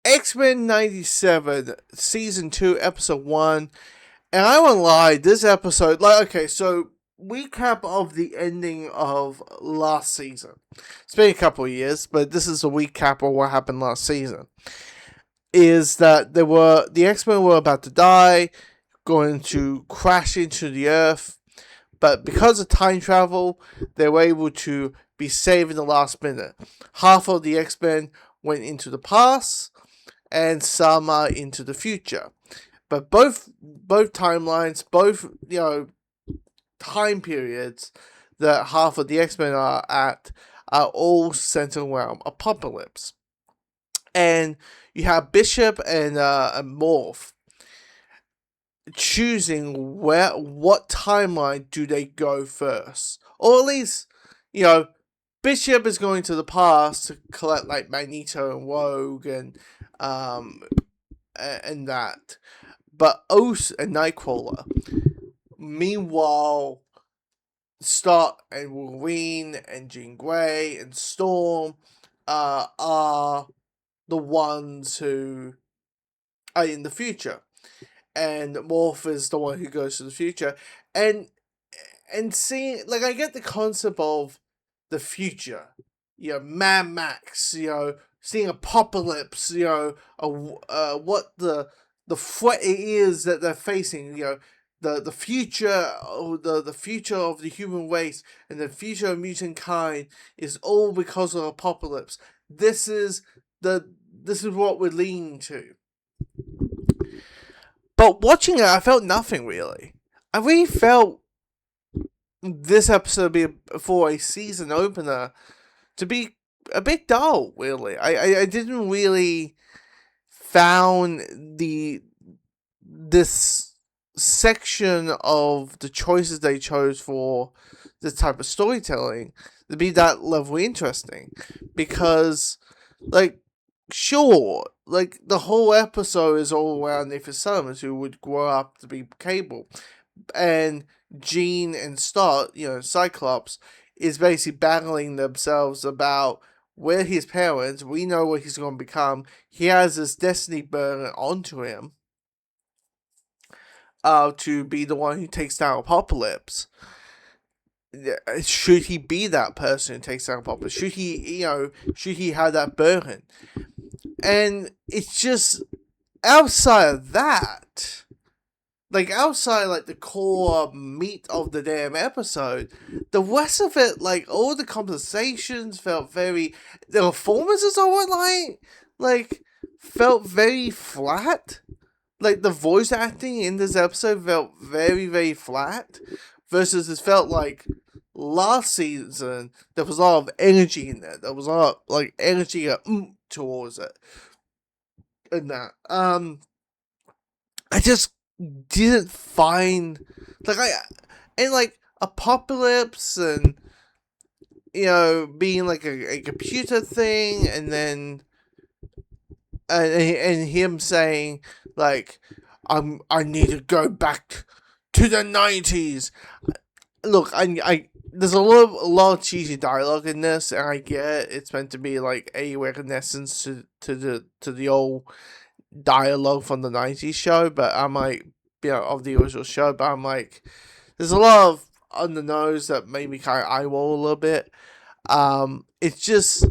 X-Men 97, Season 2, Episode 1. And I won't lie, this episode, okay, so recap of the ending of last season. It's been a couple of years, but this is a recap of what happened last season. Is that the X-Men were about to die, going to crash into the Earth, but because of time travel, they were able to be saved in the last minute. Half of the X-Men went into the past, and some are into the future. But both timelines, both time periods that half of the X-Men are at, are all centered around Apocalypse. And you have Bishop and Morph choosing what timeline do they go first, or at least Bishop is going to the past to collect like Magneto and Rogue and that, but Oath and Nightcrawler, meanwhile, Scott and Wolverine and Jean Grey and Storm are the ones who are in the future, and Morph is the one who goes to the future, and seeing, like, I get the concept of the future, Mad Max, seeing Apocalypse, what the threat it is that they're facing, the future, the future of the human race and the future of mutant kind is all because of Apocalypse. This is what we're leaning to. But watching it, I felt nothing really. I really felt this episode for a season opener to be a bit dull, really. I didn't really found this section of the choices they chose for this type of storytelling to be that level interesting, because, like, sure, like, the whole episode is all around Nathan Summers, who would grow up to be Cable, and Jean and Stott, Cyclops, is basically battling themselves about where his parents, we know what he's going to become. He has this destiny burden onto him to be the one who takes down Apocalypse. Should he be that person who takes down Apocalypse? Should he have that burden? And it's just, outside of that, like, outside, like, the core meat of the damn episode, the rest of it, like, all the conversations felt very, the performances I would like, felt very flat. Like, the voice acting in this episode felt very, very flat, versus it felt like last season, there was a lot of energy in there. There was a lot, like, energy towards it. And that, I just didn't find, like Apocalypse and being like a computer thing, and then and him saying, like, I need to go back to the 90s. Look, I there's a lot of cheesy dialogue in this, and I get it. It's meant to be like a reminiscence to the old dialogue from the 90s show, but I'm like, of the original show, but I'm like, there's a lot of on the nose that made me kind of eye roll a little bit. It's just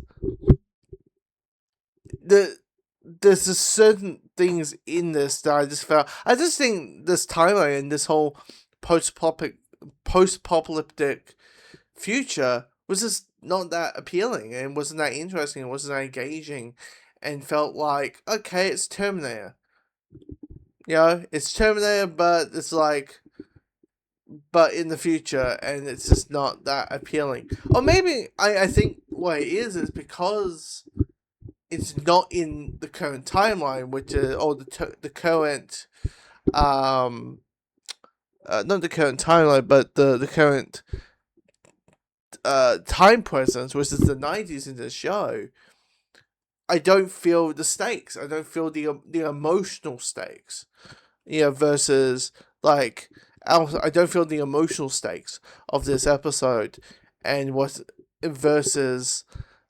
there's just certain things in this that I just think this timeline and this whole post-apocalyptic future was just not that appealing, and wasn't that interesting, and wasn't that engaging, and felt like, okay, it's Terminator. It's Terminator, but it's like, but in the future, and it's just not that appealing. Or maybe I think what it is because it's not in the current timeline, which is, or the current, not the current timeline, but the current time presence, which is the 90s in the show. I don't feel the stakes. I don't feel the emotional stakes. Versus, like, I don't feel the emotional stakes of this episode, and what versus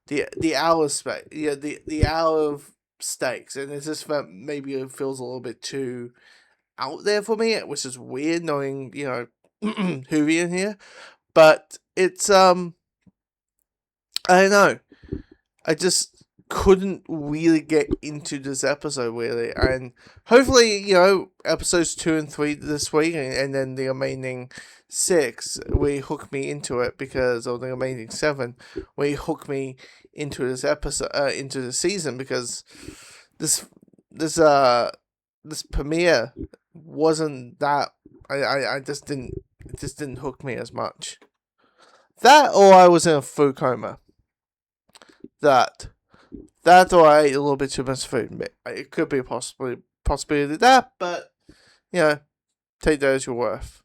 the hour space. The hour of stakes, and it's just that maybe it feels a little bit too out there for me, which is weird knowing, Hoovie in here. But it's I don't know. I just couldn't really get into this episode really, and hopefully, episodes 2 and 3 this week, and then the remaining 6 will hook me into it, because or the remaining 7 will hook me into this episode, into the season, because this premiere wasn't that. I just didn't. It just didn't hook me as much. That, or I was in a food coma. That or I ate a little bit too much food. It could be possibility of that, but take that as your worth.